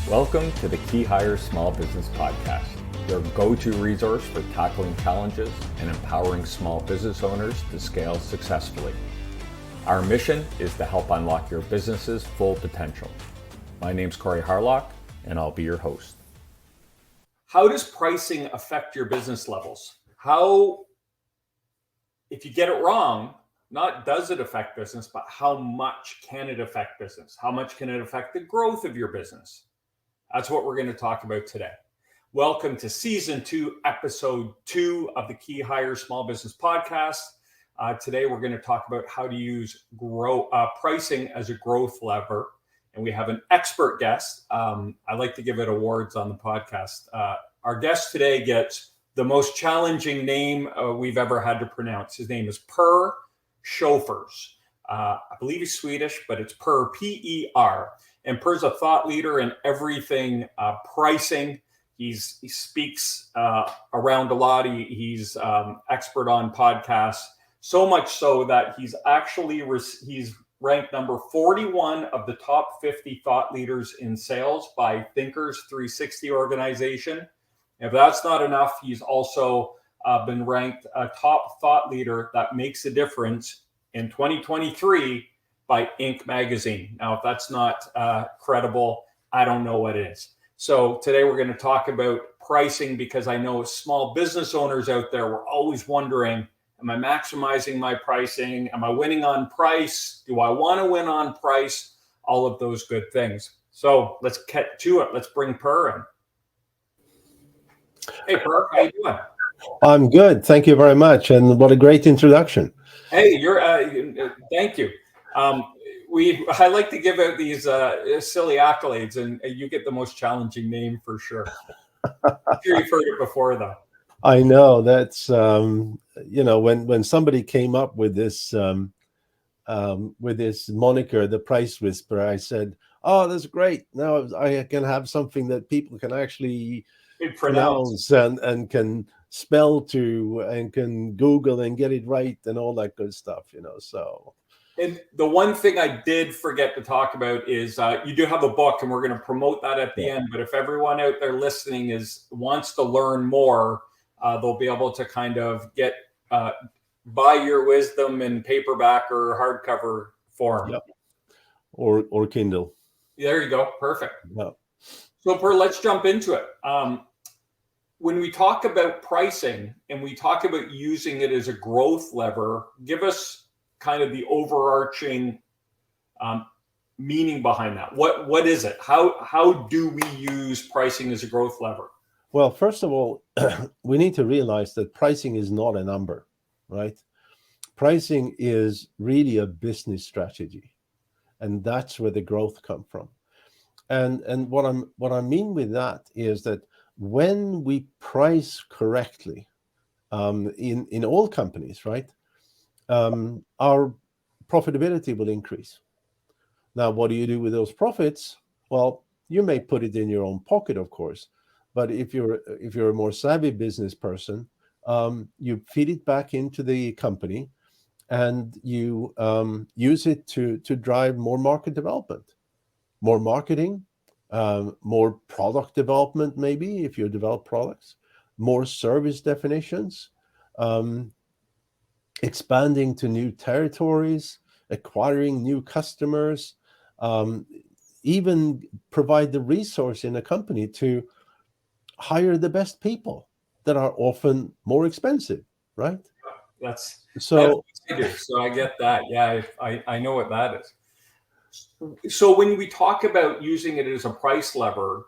Welcome to the Key Hire Small Business Podcast, your go-to resource for tackling challenges and empowering small business owners to scale successfully. Our mission is to help unlock your business's full potential. My name's Corey Harlock, and I'll be your host. How does pricing affect your business levels? If you get it wrong, not does it affect business, but how much can it affect business? How much can it affect the growth of your business? That's what we're going to talk about today. Welcome to Season 2, Episode 2 of the Key Hire Small Business Podcast. Today, we're going to talk about how to use pricing as a growth lever. And we have an expert guest. I like to give it awards on the podcast. Our guest today gets the most challenging name we've ever had to pronounce. His name is Per Sjofors. I believe he's Swedish, but it's Per, P-E-R. And Per's a thought leader in everything pricing. He speaks around a lot. He's expert on podcasts, so much so that he's ranked number 41 of the top 50 thought leaders in sales by Thinkers 360 organization. If that's not enough, he's also been ranked a top thought leader that makes a difference in 2023 by Inc. magazine. Now, if that's not credible, I don't know what is. So today we're going to talk about pricing because I know small business owners out there were always wondering, am I maximizing my pricing? Am I winning on price? Do I want to win on price? All of those good things. So let's get to it. Let's bring Per in. Hey, Per, how you doing? I'm good. Thank you very much. And what a great introduction. Hey, thank you. I like to give out these silly accolades, and you get the most challenging name for sure. I'm sure you've heard it before, though. I know that's when somebody came up with this moniker, the Price Whisperer, I said, "Oh, that's great! Now I can have something that people can actually pronounce and can spell to and can Google and get it right and all that good stuff." So. And the one thing I did forget to talk about is you do have a book, and we're going to promote that at the end. But if everyone out there listening wants to learn more, they'll be able to kind of get buy your wisdom in paperback or hardcover form. Yep. Or Kindle. There you go. Perfect. Yep. So, Per, let's jump into it. When we talk about pricing and we talk about using it as a growth lever, give us kind of the overarching meaning behind that. What is it? How do we use pricing as a growth lever? Well, first of all, we need to realize that pricing is not a number, right? Pricing is really a business strategy, and that's where the growth comes from. And what I mean with that is that when we price correctly, in all companies, right? Our profitability will increase. Now, what do you do with those profits? Well, you may put it in your own pocket, of course, but if you're a more savvy business person, you feed it back into the company, and you use it to drive more market development, more marketing, more product development, maybe if you develop products, more service definitions. Expanding to new territories, acquiring new customers, even provide the resource in a company to hire the best people that are often more expensive, right? That's what I do. So I get that. Yeah, I know what that is. So when we talk about using it as a price lever,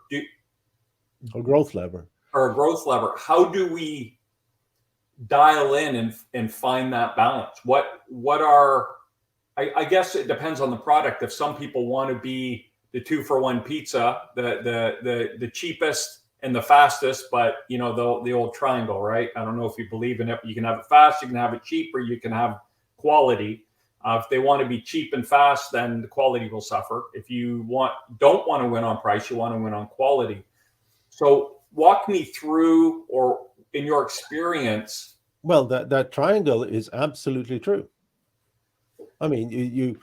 a growth lever, how do we dial in and find that balance? I guess it depends on the product. If some people want to be the 2-for-1 pizza, the cheapest and the fastest, but the old triangle, right? I don't know if you believe in it. You can have it fast, you can have it cheap, or you can have quality. If they want to be cheap and fast, then the quality will suffer. If you don't want to win on price, you want to win on quality. So walk me through, or in your experience. Well, that triangle is absolutely true. I mean,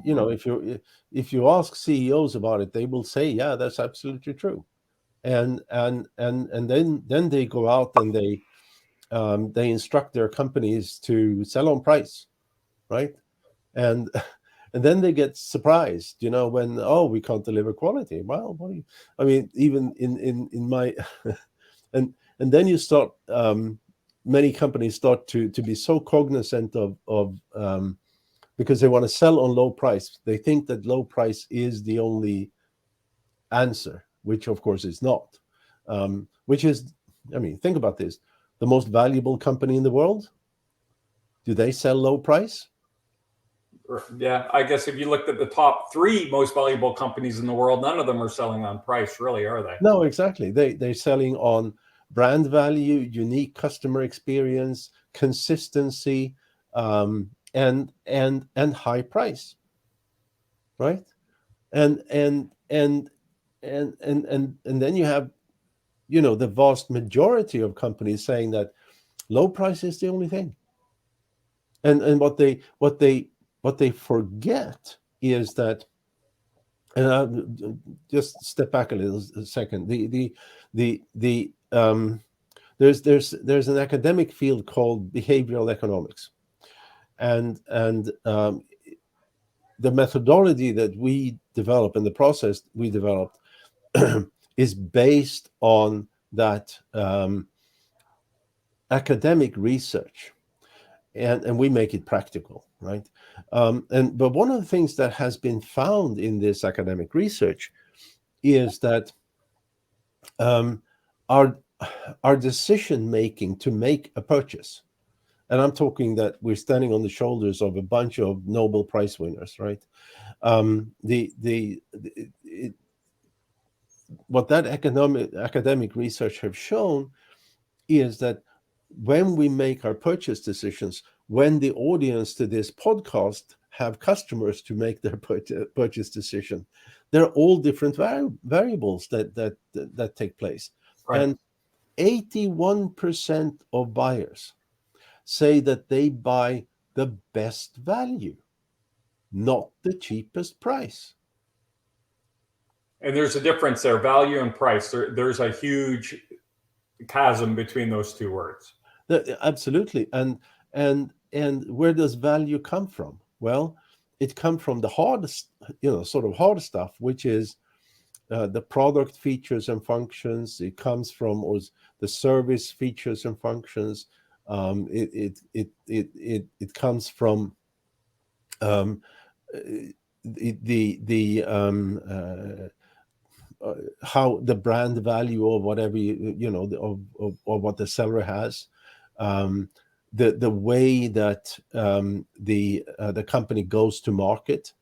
you know, if you ask CEOs about it, they will say, yeah, that's absolutely true. And then they go out and they instruct their companies to sell on price, right? And and then they get surprised, you know, when, oh, we can't deliver quality. Well, what do you? I mean, even in my and then you start. Many companies start to be so cognizant of because they want to sell on low price. They think that low price is the only answer, which of course is not. Which is, I mean, think about this: the most valuable company in the world. Do they sell low price? Yeah, I guess if you looked at the top three most valuable companies in the world, none of them are selling on price, really, are they? No, exactly. They're selling on brand value, unique customer experience, consistency, and high price, right? And and and and then you have, you know, the vast majority of companies saying that low price is the only thing. And what they forget is that, and I'll just step back a second. There's an academic field called behavioral economics, and the methodology that we develop and the process we developed is based on that academic research, and we make it practical, right? But one of the things that has been found in this academic research is that um, our decision making to make a purchase, and I'm talking that we're standing on the shoulders of a bunch of Nobel Prize winners, right? What that academic research have shown is that when we make our purchase decisions, when the audience to this podcast have customers to make their purchase decision, there are all different variables that take place. Right. And 81% of buyers say that they buy the best value, not the cheapest price. And there's a difference there, value and price. There's a huge chasm between those two words. Absolutely. And where does value come from? Well, it comes from the hardest, sort of hard stuff, which is the product features and functions. It comes from the service features and functions. It comes from how the brand value of whatever of what the seller has, the way that the company goes to market,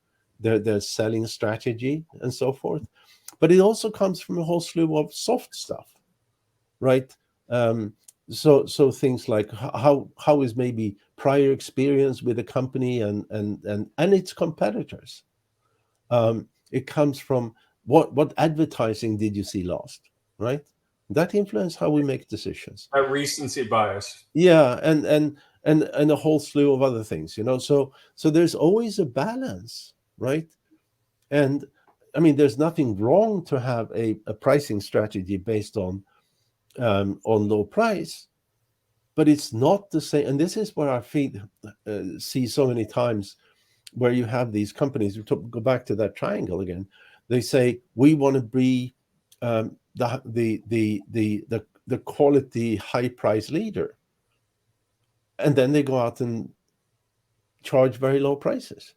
their selling strategy, and so forth. But it also comes from a whole slew of soft stuff, right? So things like how is maybe prior experience with the company and its competitors. It comes from what advertising did you see last, right? That influences how we make decisions. A recency bias. Yeah, and a whole slew of other things, So there's always a balance, right? And I mean, there's nothing wrong to have a pricing strategy based on low price, but it's not the same. And this is where I see so many times where you have these companies. Go back to that triangle again. They say we want to be the quality high price leader, and then they go out and charge very low prices.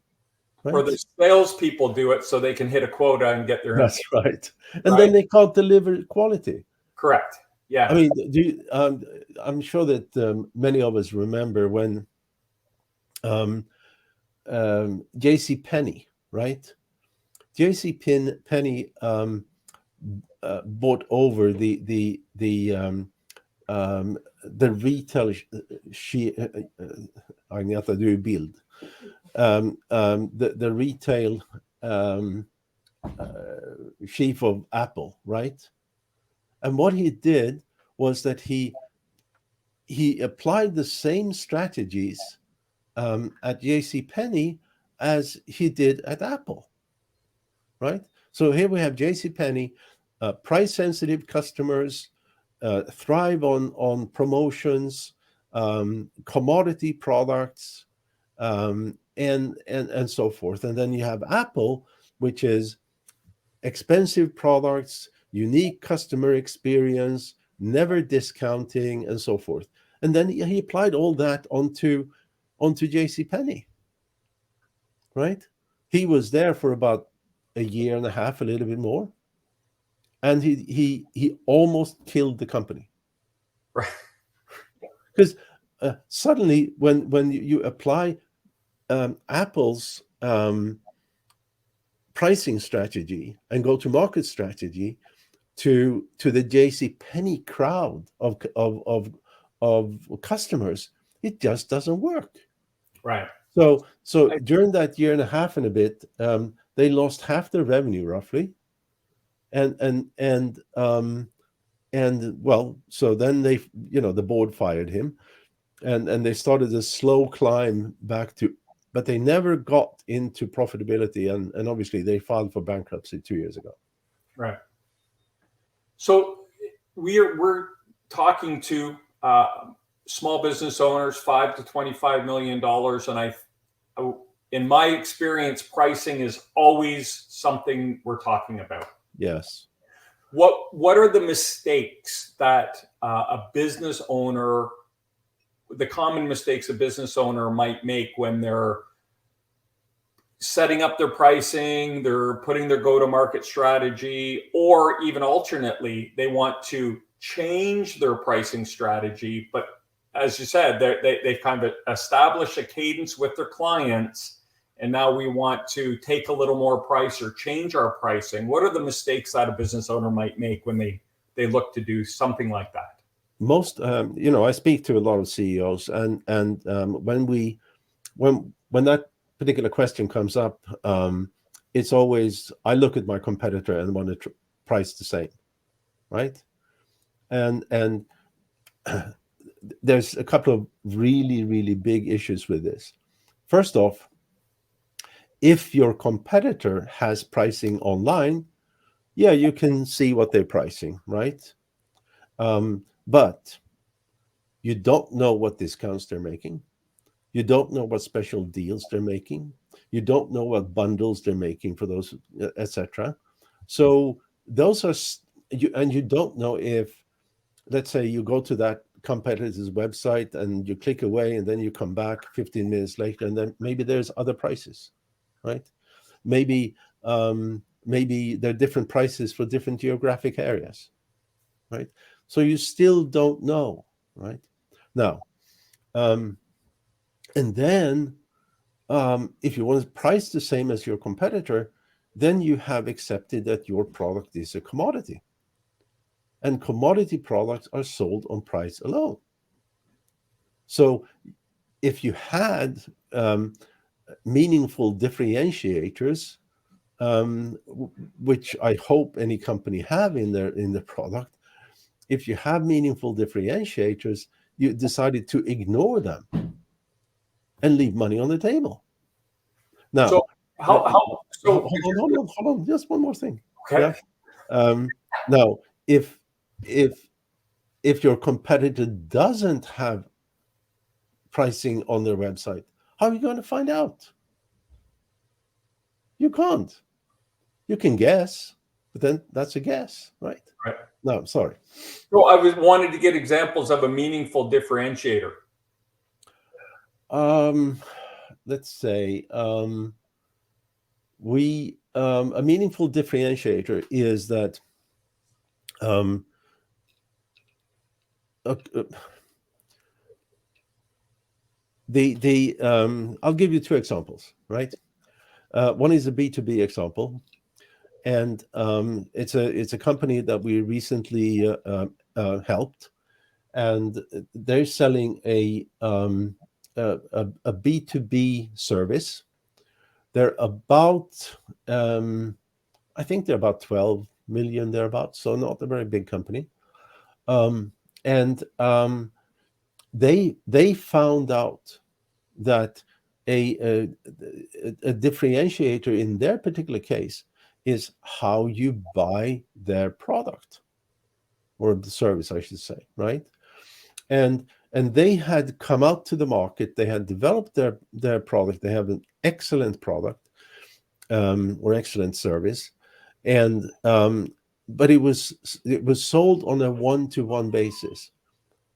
Right? Or the salespeople do it so they can hit a quota and get their. That's right. And then they can't deliver quality. Correct. Yeah. I mean, I'm sure that many of us remember when J.C. Penney, right? J.C. Penney bought over the retail bild. The retail chief of Apple, right? And what he did was that he applied the same strategies at J.C. Penney as he did at Apple, right? So here we have JCPenney, price-sensitive customers, thrive on promotions, commodity products, and so forth. And then you have Apple, which is expensive products, unique customer experience, never discounting, and so forth. And then he applied all that onto JCPenney, right? He was there for about a year and a half, a little bit more, and he almost killed the company. Right. Because suddenly, when you apply Apple's pricing strategy and go-to-market strategy to the JCPenney crowd of customers, it just doesn't work. Right. So during that year and a half and a bit, they lost half their revenue roughly, and well, so then they, the board fired him, and they started a slow climb back to, but they never got into profitability, and obviously they filed for bankruptcy 2 years ago. Right. So we're talking to small business owners, $5 to $25 million, and in my experience, pricing is always something we're talking about. Yes. What are the mistakes that a business owner, the common mistakes a business owner might make when they're setting up their pricing, they're putting their go-to-market strategy, or even alternately, they want to change their pricing strategy, but as you said, they've kind of established a cadence with their clients, and now we want to take a little more price or change our pricing. What are the mistakes that a business owner might make when they look to do something like that? Most, I speak to a lot of CEOs, and when that particular question comes up, it's always, I look at my competitor and want to price the same, right? And there's a couple of really, really big issues with this. First off, if your competitor has pricing online, yeah, you can see what they're pricing, right? But you don't know what discounts they're making. You don't know what special deals they're making. You don't know what bundles they're making for those, etc. So those are, and you don't know if, let's say you go to that competitor's website and you click away, and then you come back 15 minutes later, and then maybe there's other prices, right? Maybe there are different prices for different geographic areas, right? So you still don't know, right? Now, and then if you want to price the same as your competitor, then you have accepted that your product is a commodity. And commodity products are sold on price alone. So if you had meaningful differentiators, which I hope any company have in the product, if you have meaningful differentiators, you decided to ignore them and leave money on the table. Now, so hold on, just one more thing. Okay. Yeah? Now, if your competitor doesn't have pricing on their website, how are you going to find out? You can't. You can guess, but then that's a guess, right? Right. No, sorry. So I wanted to get examples of a meaningful differentiator. Let's say a meaningful differentiator is that I'll give you two examples, right? One is a B2B example, and it's a company that we recently helped, and they're selling a B2B service. They're about, I think they're about 12 million thereabouts, so not a very big company. And they found out that a differentiator in their particular case is how you buy their product or the service, I should say, right? And they had come out to the market. They had developed their product. They have an excellent product or excellent service, and but it was sold on a one-to-one basis.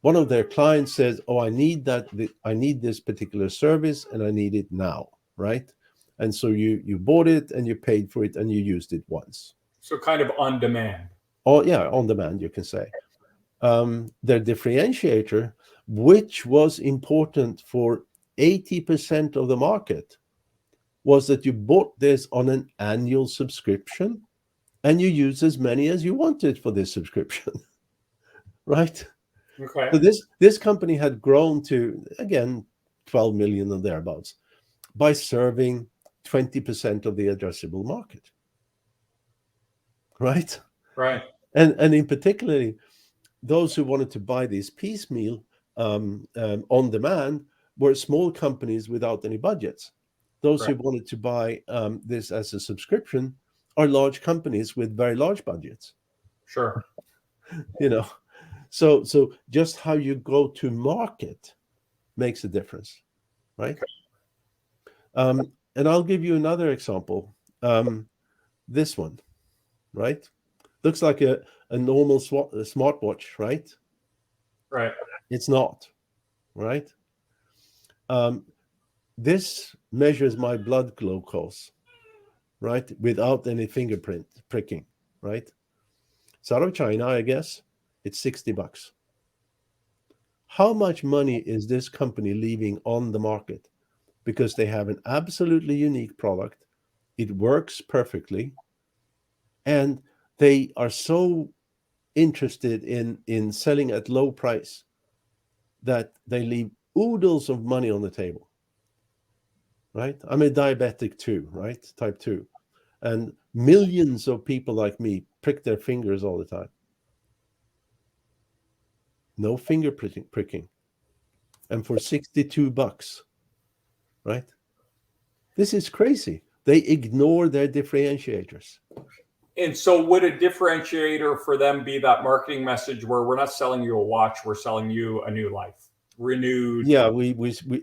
One of their clients says, "Oh, I need this particular service, and I need it now," right? And so you bought it and you paid for it and you used it once. So kind of on demand. Oh yeah, on demand, you can say. Their differentiator, which was important for 80% of the market, was that you bought this on an annual subscription and you use as many as you wanted for this subscription. Right? Okay. So this company had grown to, again, 12 million or thereabouts by serving 20% of the addressable market. Right? Right. And in particularly, those who wanted to buy these piecemeal on demand were small companies without any budgets. Those who wanted to buy this as a subscription are large companies with very large budgets. Sure. You know, so just how you go to market makes a difference, right? And I'll give you another example. This one, right? Looks like a normal smartwatch, right? Right. It's not, right? This measures my blood glucose, right? Without any fingerprint pricking, right? It's out of China, I guess. It's $60. How much money is this company leaving on the market? Because they have an absolutely unique product. It works perfectly. And they are so interested in selling at low price that they leave oodles of money on the table. Right? I'm a diabetic too, right? Type 2. And millions of people like me prick their fingers all the time. No finger pricking. And for $62, right? This is crazy. They ignore their differentiators. And so would a differentiator for them be that marketing message where we're not selling you a watch, we're selling you a new life, renewed? Yeah, we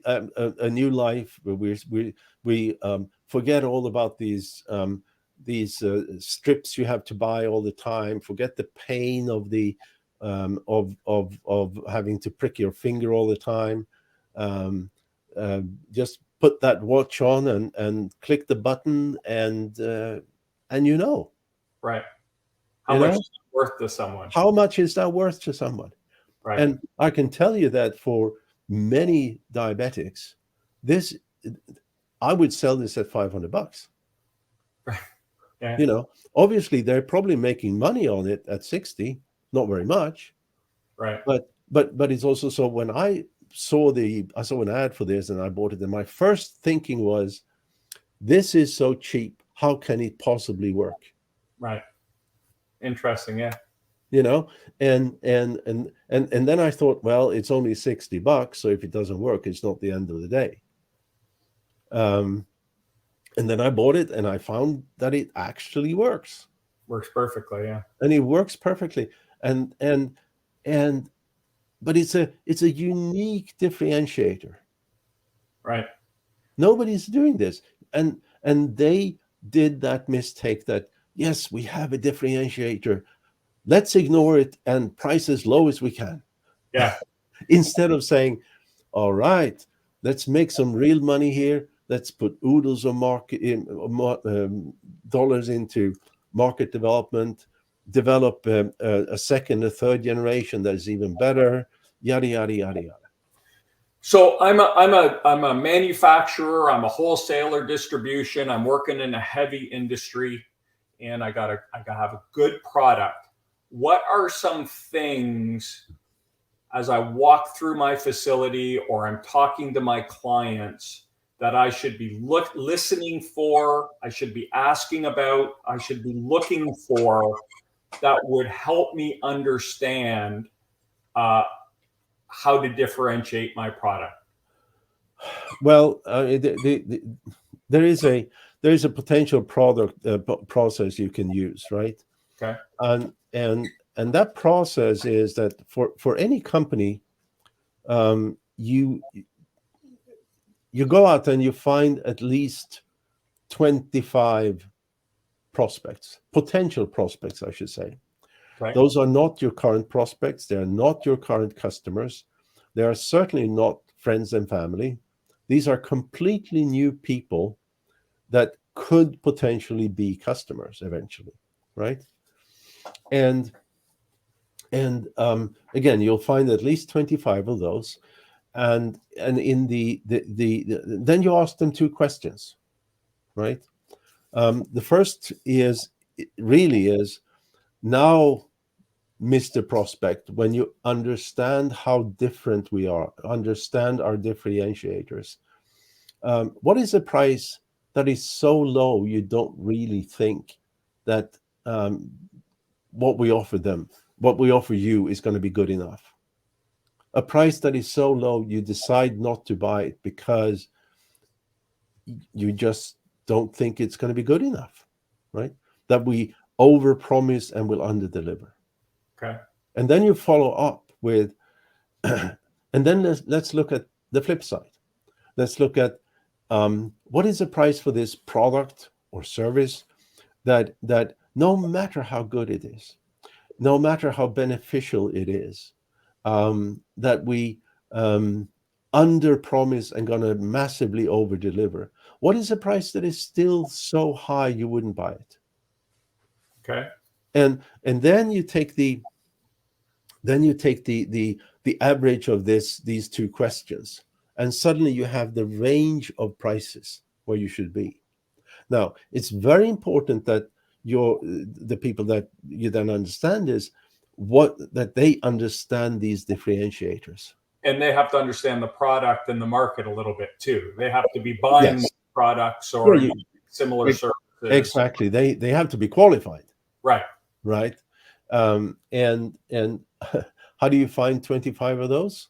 a new life. We forget all about these strips you have to buy all the time. Forget the pain of the of having to prick your finger all the time. Just put that watch on and click the button and you know. Right. How much is it worth to someone? How much is that worth to someone? Right. And I can tell you that for many diabetics, I would sell this at $500. Yeah. You know, obviously they're probably making money on it at 60, not very much. Right. But it's also so when I saw an ad for this and I bought it, and my first thinking was, this is so cheap. How can it possibly work? Right. Interesting. Yeah. You know, and then I thought, well, it's only $60, so if it doesn't work, it's not the end of the day. And then I bought it, and I found that it actually works. Works perfectly, yeah. And it works perfectly, but it's a unique differentiator. Right. Nobody's doing this, and they did that mistake that, yes, we have a differentiator. Let's ignore it and price as low as we can. Yeah. Instead of saying, all right, let's make some real money here. Let's put oodles of dollars into market development, develop a second, a third generation that is even better, yada, yada, yada, yada. So I'm a manufacturer. I'm a wholesaler, distribution. I'm working in a heavy industry, and I gotta have a good product. What are some things as I walk through my facility or I'm talking to my clients that I should be listening for, I should be asking about, I should be looking for, that would help me understand how to differentiate my product? Well, there is a potential product process you can use, right? Okay. And that process is that for any company, you go out and you find at least 25 prospects, potential prospects, I should say. Okay. Those are not your current prospects. They are not your current customers. They are certainly not friends and family. These are completely new people that could potentially be customers eventually, right? And again, you'll find at least 25 of those, and in then you ask them two questions, right? The first is really is now, Mr. Prospect, when you understand how different we are, understand our differentiators, what is a price that is so low you don't really think that what we offer them, what we offer you, is going to be good enough? A price that is so low you decide not to buy it because you just don't think it's going to be good enough, right? That we overpromise and will underdeliver. Okay. And then you follow up with, and then let's look at the flip side. Let's look at what is the price for this product or service that no matter how good it is, no matter how beneficial it is, that we under promise and going to massively over deliver. What is a price that is still so high you wouldn't buy it? Okay. And then you take the average of these two questions, and suddenly you have the range of prices where you should be. Now, it's very important that the people that you then understand is that they understand these differentiators. And they have to understand the product and the market a little bit too. They have to be buying Yes. products Yeah, or similar services. exactly. They have to be qualified. Right. Right. And how do you find 25 of those?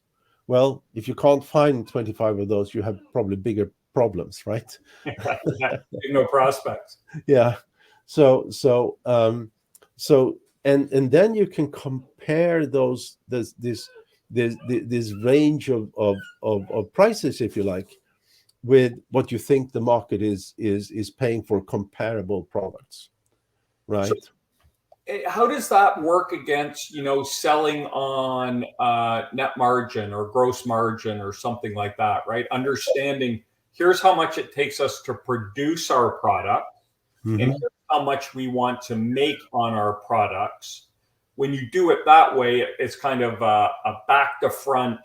Well, if you can't find 25 of those, you have probably bigger problems, right? Yeah. No prospects. Yeah. So and then you can compare this range of prices, if you like, with what you think the market is paying for comparable products, So right? how does that work against, selling on net margin or gross margin or something like that, right? Understanding here's how much it takes us to produce our product, and Mm-hmm. here's how much we want to make on our products. When you do it that way, it's kind of a back to front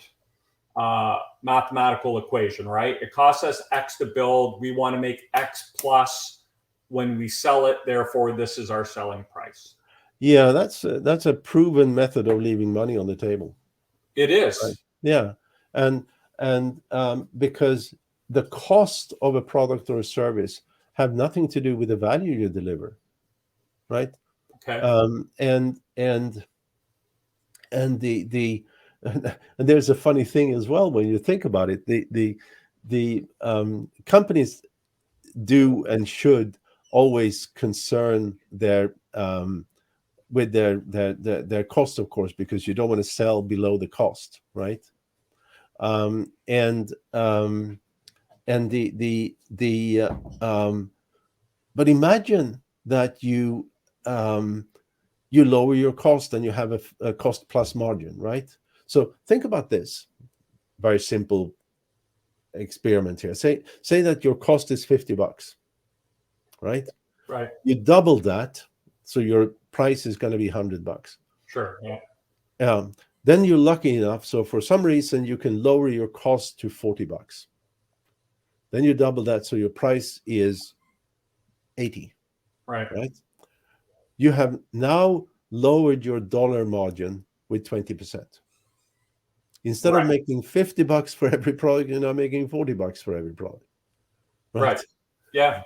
mathematical equation, right? It costs us X to build. We want to make X plus when we sell it. Therefore, this is our selling price. Yeah, that's a proven method of leaving money on the table. It Right. is. Yeah, and because the cost of a product or a service have nothing to do with the value you deliver, right? Okay. And the and there's a funny thing as well when you think about it. The companies do and should always concern with their cost, of course, because you don't want to sell below the cost, right? Um, and um, and but imagine that you lower your cost and you have a cost plus margin, right? So think about this very simple experiment here. Say that your cost is $50, right? Right. You double that, so your price is going to be $100. Sure. Yeah. Then you're lucky enough, so for some reason you can lower your cost to $40. Then you double that, so your price is 80, Right. right? You have now lowered your dollar margin with 20%. Instead of Right. making $50 for every product, you're now making $40 for every product, right? Right. Yeah.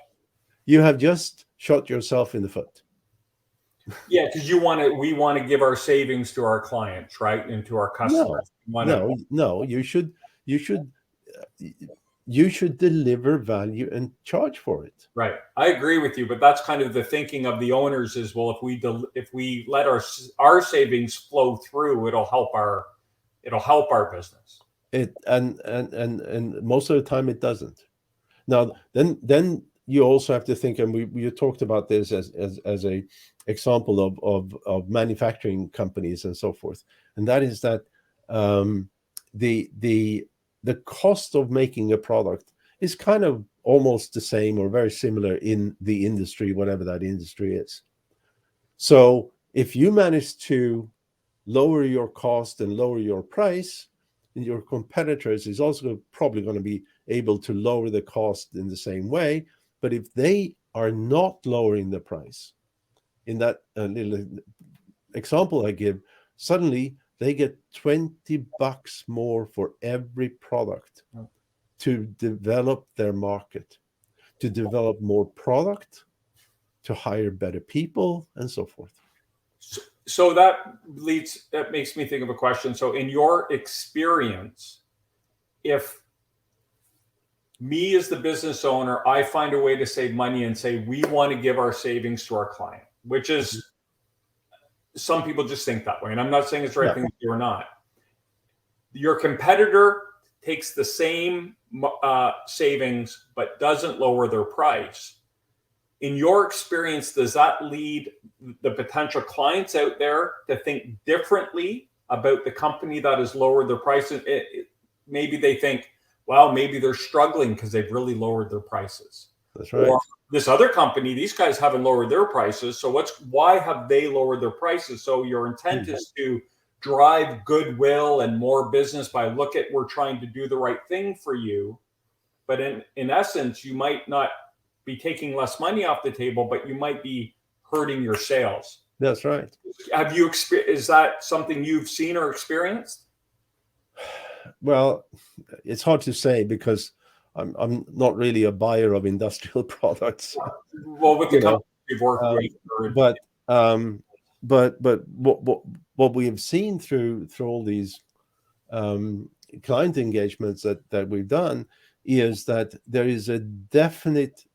You have just shot yourself in the foot. Yeah. Because we want to give our savings to our clients, right, and to our No, customers. We want to. no. You should you should deliver value and charge for it. Right. I agree with you, but that's kind of the thinking of the owners is, well, if we let our savings flow through, it'll help our business. And most of the time it doesn't. Now, then you also have to think, and we talked about this as a example of manufacturing companies and so forth, and that is that the cost of making a product is kind of almost the same or very similar in the industry, whatever that industry is. So if you manage to lower your cost and lower your price, and your competitors is also probably going to be able to lower the cost in the same way. But if they are not lowering the price, in that little example I give, suddenly they get $20 more for every product to develop their market, to develop more product, to hire better people, and so forth. So that makes me think of a question. So in your experience, if me as the business owner, I find a way to save money and say, we want to give our savings to our client, which is, some people just think that way. And I'm not saying it's the right thing to do or not. Your competitor takes the same savings, but doesn't lower their price. In your experience, does that lead the potential clients out there to think differently about the company that has lowered their prices? Maybe they think, well, maybe they're struggling because they've really lowered their prices. That's right. Or this other company, these guys haven't lowered their prices. So why have they lowered their prices? So your intent is to drive goodwill and more business by we're trying to do the right thing for you. But in essence, you might not be taking less money off the table, but you might be hurting your sales. That's right. Is that something you've seen or experienced? Well, it's hard to say because I'm not really a buyer of industrial products. Well, with the company we've worked with, but what we have seen through all these client engagements that we've done is that there is a definite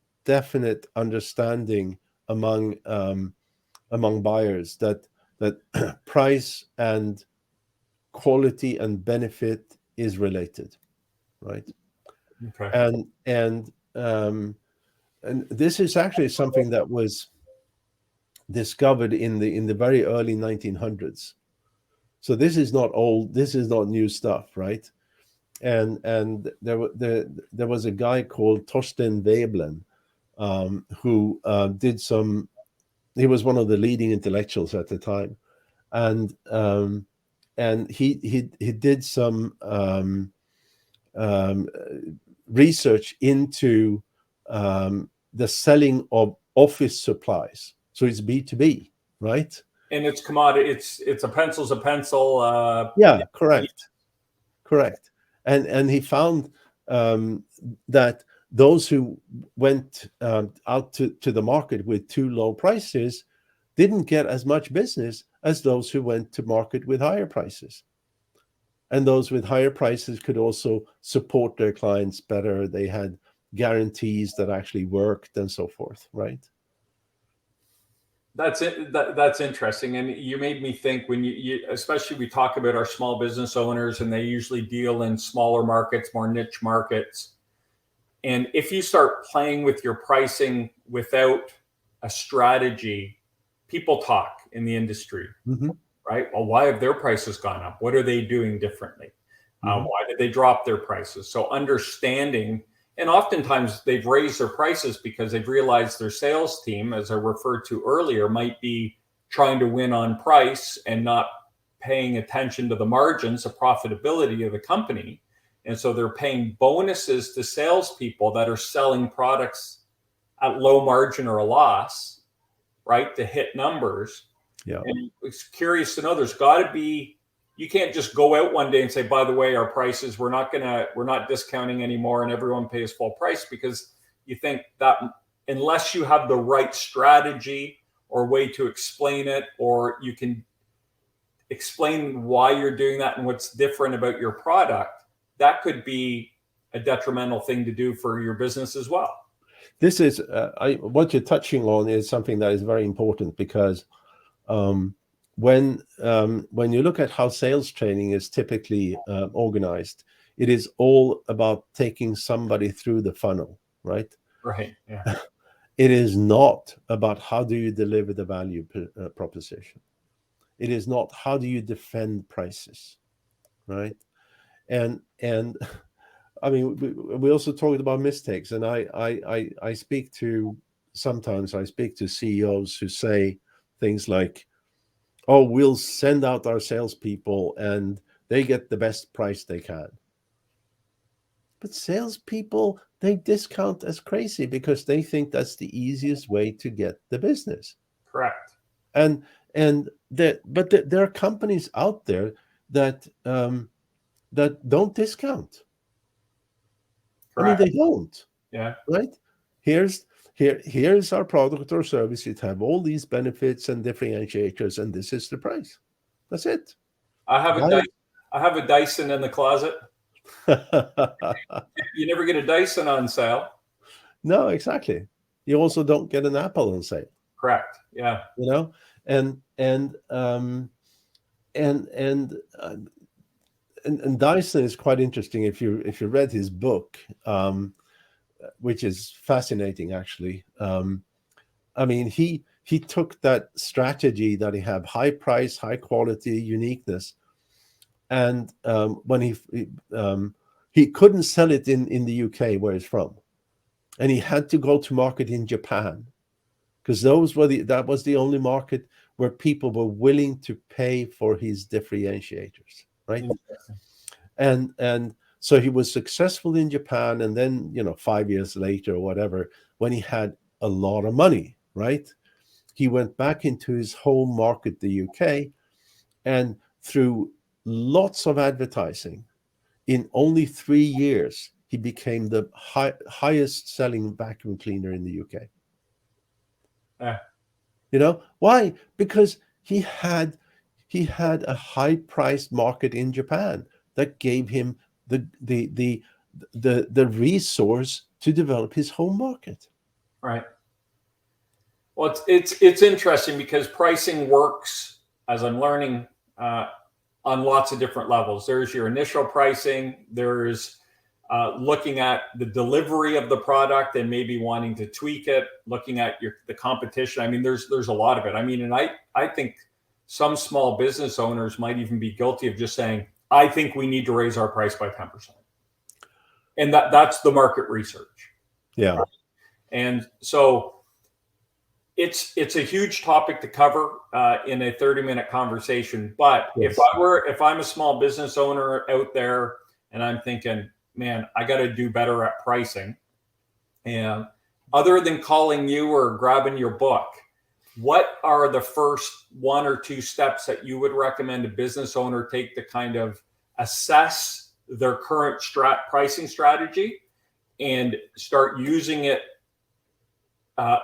understanding among buyers that price and quality and benefit is related, right? Okay. And this is actually something that was discovered in the very early 1900s. So this is not old. This is not new stuff, right? And there was a guy called Torsten Veblen who did some. He was one of the leading intellectuals at the time, and he did some research into the selling of office supplies. So it's B2B, right? And it's commodity. It's a pencil's a pencil. Yeah, correct. And he found that those who went out to the market with too low prices didn't get as much business as those who went to market with higher prices. And those with higher prices could also support their clients better. They had guarantees that actually worked and so forth, right? That's it. That's interesting. And you made me think when you especially we talk about our small business owners and they usually deal in smaller markets, more niche markets. And if you start playing with your pricing without a strategy, people talk in the industry, right? Well, why have their prices gone up? What are they doing differently? Why did they drop their prices? So understanding, and oftentimes they've raised their prices because they've realized their sales team, as I referred to earlier, might be trying to win on price and not paying attention to the margins, the profitability of the company. And so they're paying bonuses to salespeople that are selling products at low margin or a loss, right, to hit numbers. Yeah. And it's curious to know there's got to be, you can't just go out one day and say, by the way, our prices, we're not discounting anymore and everyone pays full price, because you think that unless you have the right strategy or way to explain it, or you can explain why you're doing that and what's different about your product, that could be a detrimental thing to do for your business as well. This is what you're touching on is something that is very important, because when you look at how sales training is typically organized, it is all about taking somebody through the funnel, right? Right. Yeah. It is not about how do you deliver the value proposition. It is not how do you defend prices, right? And I mean, we also talked about mistakes, and sometimes I speak to CEOs who say things like, "Oh, we'll send out our salespeople and they get the best price they can." But salespeople, they discount as crazy because they think that's the easiest way to get the business. Correct. And there are companies out there that that don't discount. Correct. I mean, they don't. Yeah. Right? Here's our product or service. It have all these benefits and differentiators, and this is the price. That's it. I have a Dyson in the closet. You never get a Dyson on sale. No, exactly. You also don't get an Apple on sale. Correct. Yeah. You know, and Dyson is quite interesting. If you read his book, which is fascinating, actually. I mean, he took that strategy that he had: high price, high quality, uniqueness, and when he couldn't sell it in the UK where he's from, and he had to go to market in Japan, because that was the only market where people were willing to pay for his differentiators, right? And so he was successful in Japan, and then 5 years later or whatever, when he had a lot of money, right, he went back into his home market, the UK, and through lots of advertising, in only 3 years, he became the highest selling vacuum cleaner in the UK. Why? Because he had a high priced market in Japan that gave him the resource to develop his home market. Right. Well, it's interesting because pricing works, as I'm learning, on lots of different levels. There's your initial pricing. There's looking at the delivery of the product and maybe wanting to tweak it, looking at the competition. I mean, there's a lot of it. I mean, and I think some small business owners might even be guilty of just saying, I think we need to raise our price by 10%. And that's the market research. Yeah. Right? And so it's a huge topic to cover in a 30-minute conversation. But yes. if I'm a small business owner out there and I'm thinking, man, I got to do better at pricing, and other than calling you or grabbing your book, what are the first 1 or 2 steps that you would recommend a business owner take to kind of assess their current pricing strategy and start using it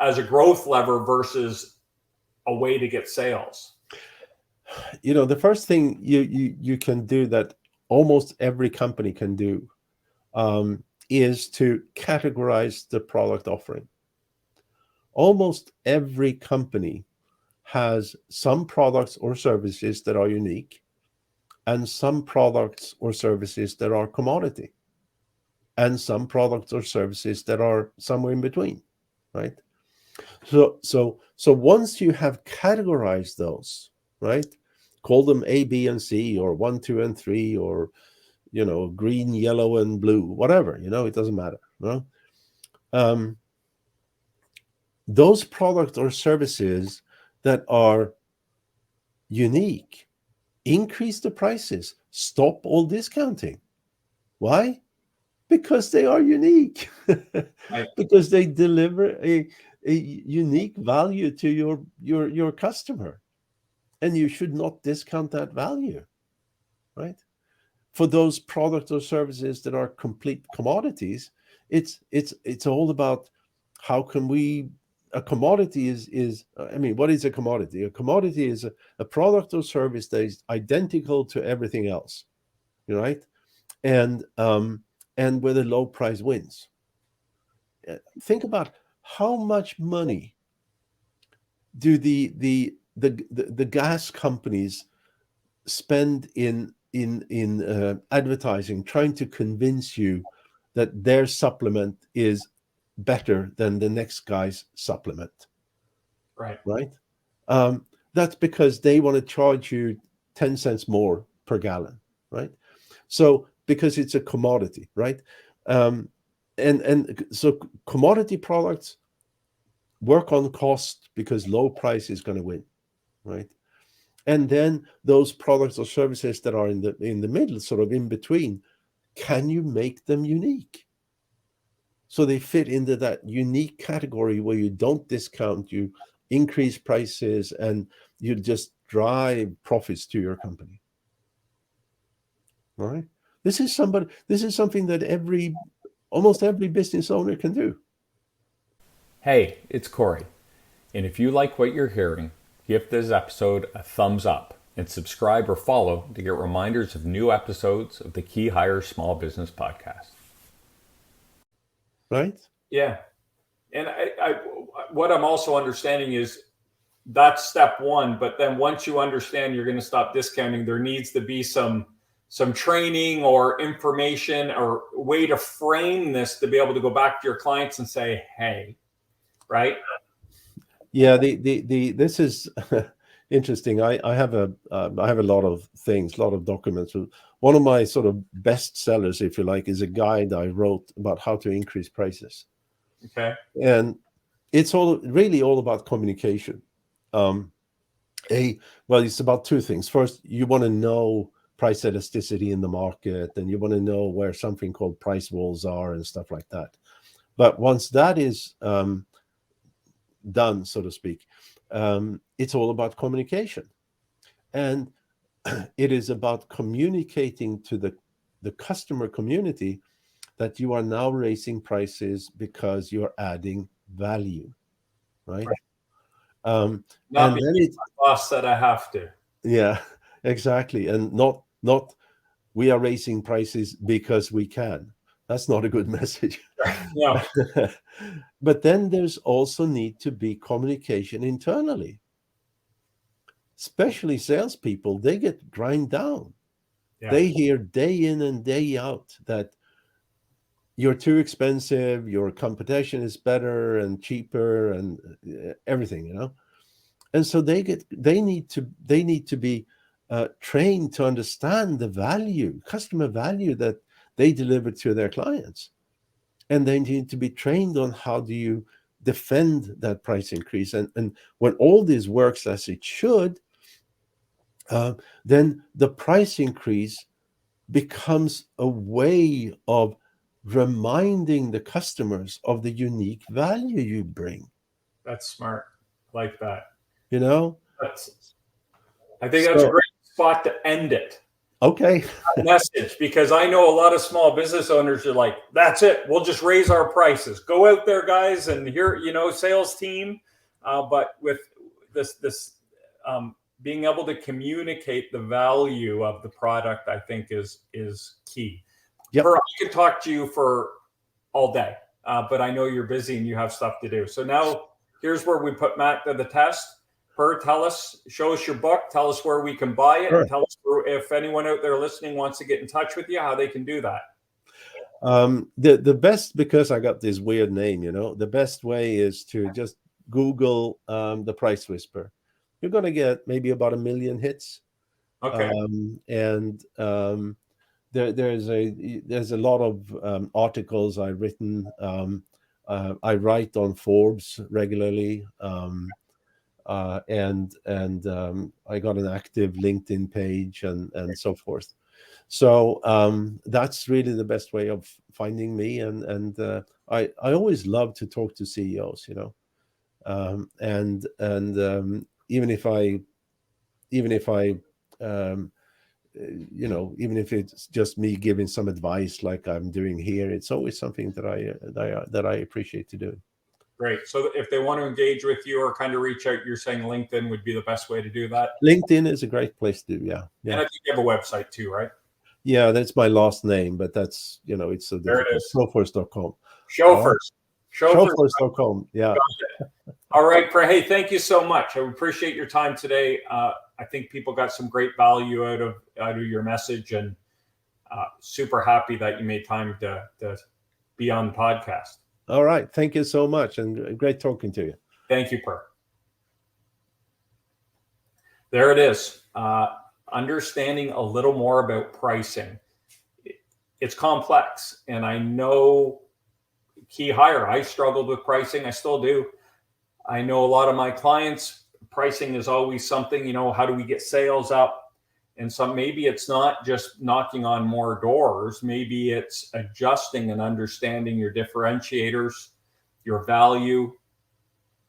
as a growth lever versus a way to get sales? The first thing you can do, that almost every company can do, is to categorize the product offering. Almost every company has some products or services that are unique, and some products or services that are commodity, and some products or services that are somewhere in between, right? So once you have categorized those, right, call them A, B, and C, or 1, 2, and 3, or green, yellow, and blue, whatever, it doesn't matter. No? Those products or services that are unique, increase the prices, stop all discounting. Why? Because they are unique. Right. Because they deliver a unique value to your customer, and you should not discount that value, right? For those products or services that are complete commodities, it's all about how can we. A commodity is I mean, what is a commodity? A commodity is a product or service that is identical to everything else, right? And and where the low price wins. Think about how much money do the gas companies spend in advertising, trying to convince you that their supplement is better than the next guy's supplement. Right. That's because they want to charge you 10 cents more per gallon. Right. So because it's a commodity. Right. And so commodity products work on cost because low price is going to win. Right. And then those products or services that are in the middle, sort of in between, can you make them unique? So they fit into that unique category where you don't discount, you increase prices, and you just drive profits to your company. All right. This is something that almost every business owner can do. Hey, it's Corey. And if you like what you're hearing, give this episode a thumbs up and subscribe or follow to get reminders of new episodes of the Key Hire Small Business Podcast. Right? Yeah. And what I'm also understanding is that's step one. But then once you understand you're going to stop discounting, there needs to be some training or information or way to frame this to be able to go back to your clients and say, hey, right? Yeah, this is interesting. I have a lot of things, a lot of documents. One of my sort of best sellers, if you like, is a guide I wrote about how to increase prices. Okay. And it's really all about communication. Well, it's about two things. First, you want to know price elasticity in the market, and you want to know where something called price walls are and stuff like that. But once that is done, so to speak, it's all about communication. And it is about communicating to the customer community that you are now raising prices because you're adding value, right? Not and because then it, my boss said I have to. Yeah, exactly. And not we are raising prices because we can. That's not a good message. No. But then there's also need to be communication internally. Especially salespeople, they get grind down. Yeah. They hear day in and day out that you're too expensive, your competition is better and cheaper and everything, And so they need to be trained to understand the customer value that they deliver to their clients, and they need to be trained on how do you defend that price increase. And when all this works as it should, then the price increase becomes a way of reminding the customers of the unique value you bring. That's smart. Like that. I think that's a great spot to end it. Okay. Message, because I know a lot of small business owners are like, that's it. We'll just raise our prices. Go out there, guys, and here, sales team. But with this being able to communicate the value of the product, I think is key. Yep. I could talk to you for all day, but I know you're busy and you have stuff to do. So now here's where we put Matt to the test. Per, show us your book. Tell us where we can buy it. Sure. And tell us if anyone out there listening wants to get in touch with you, how they can do that. The best, because I got this weird name, the best way is to just Google The Price Whisperer. You're going to get maybe about 1 million hits. Okay. There's a lot of articles I've written. I write on Forbes regularly. And I got an active LinkedIn page and so forth. So that's really the best way of finding me. And I always love to talk to CEOs, even if it's just me giving some advice like I'm doing here, it's always something that I appreciate to do. Great. So if they want to engage with you or kind of reach out, you're saying LinkedIn would be the best way to do that? LinkedIn is a great place to do, yeah. And I think you have a website too, right? Yeah, that's my last name, but that's, it's so There it difficult. is. Sjofors.com. Sjofors. Sjofors. Sjofors.com. Yeah. All right, Per. Hey, thank you so much. I appreciate your time today. I think people got some great value out of your message, and super happy that you made time to be on the podcast. All right. Thank you so much, and great talking to you. Thank you, Per. There it is. Understanding a little more about pricing. It's complex, and I know key hire, I struggled with pricing. I still do. I know a lot of my clients, pricing is always something, how do we get sales up? And so maybe it's not just knocking on more doors. Maybe it's adjusting and understanding your differentiators, your value,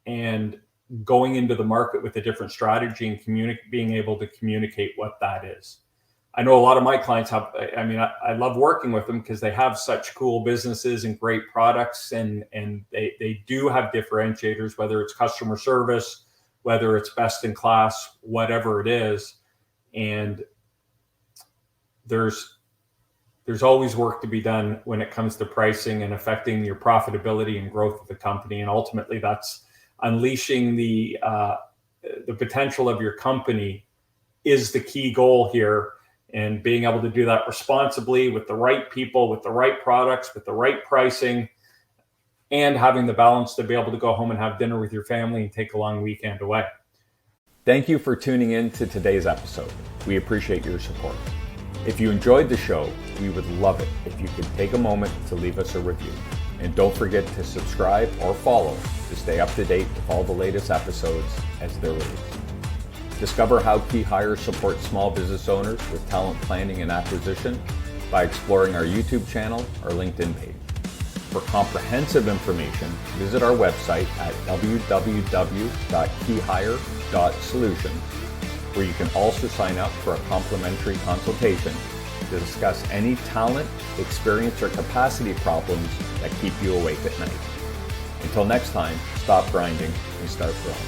and going into the market with a different strategy and being able to communicate what that is. I know a lot of my clients have, I love working with them because they have such cool businesses and great products, and they do have differentiators, whether it's customer service, whether it's best in class, whatever it is. And there's always work to be done when it comes to pricing and affecting your profitability and growth of the company. And ultimately that's unleashing the potential of your company is the key goal here. And being able to do that responsibly with the right people, with the right products, with the right pricing, and having the balance to be able to go home and have dinner with your family and take a long weekend away. Thank you for tuning in to today's episode. We appreciate your support. If you enjoyed the show, we would love it if you could take a moment to leave us a review. And don't forget to subscribe or follow to stay up to date with all the latest episodes as they're released. Discover how Key Hire supports small business owners with talent planning and acquisition by exploring our YouTube channel or LinkedIn page. For comprehensive information, visit our website at www.keyhire.solutions, where you can also sign up for a complimentary consultation to discuss any talent, experience, or capacity problems that keep you awake at night. Until next time, stop grinding and start growing.